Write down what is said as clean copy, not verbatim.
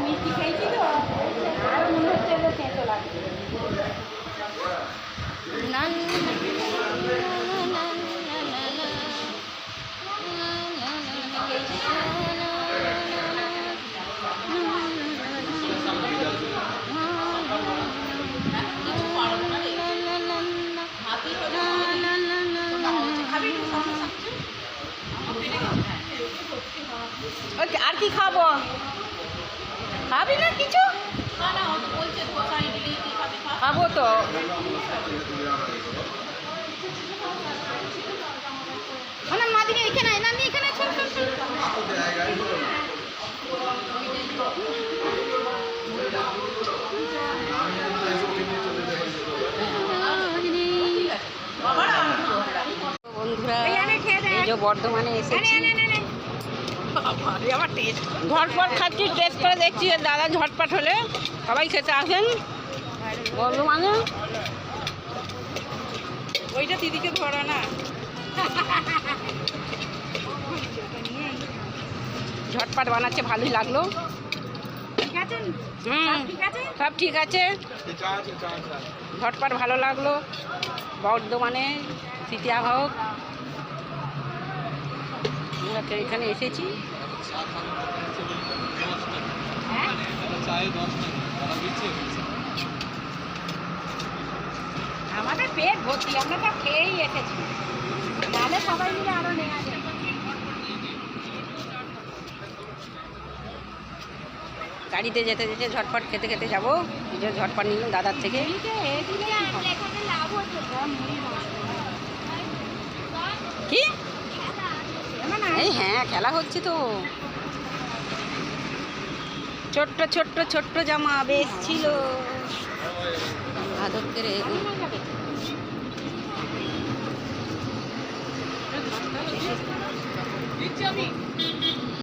মিষ্টি খেয়েছি তো আর মনে হচ্ছে তেঁতো লাগছে। আর কি খাবো? খাবি না কিছু? খাবো তো। মাদিনী এখানে নানি এখানে বন্ধুরা এই যে বর্ধমানে এসেছি, ঝটপট খাচ্ছি, টেস্ট করে দেখছি। দাদা ঝটপট হলে সবাই খেতে আসেন বর্ধমানে। ওইটা দিদিকে ধরা না, ঝটপট বানাচ্ছে, ভালোই লাগলো। সব ঠিক আছে, ঝটপট ভালো লাগলো। বর্ধমানে স্মৃতিআবাহক আমরা এখানে এসেছি। আমাদের পেট ভর্তি, আমরা সব খেয়েই এসেছি, তাহলে সবাই মিলে আরো নেওয়া যায়। গাড়িতে যেতে যেতে ঝটপট খেতে খেতে যাবো। যে ঝটপট নিলাম দাদার থেকে। কি এই হ্যাঁ খেলা হচ্ছে তো। ছোট্ট ছোট্ট ছোট্ট জামা বেশ ছিল আদকের। আমি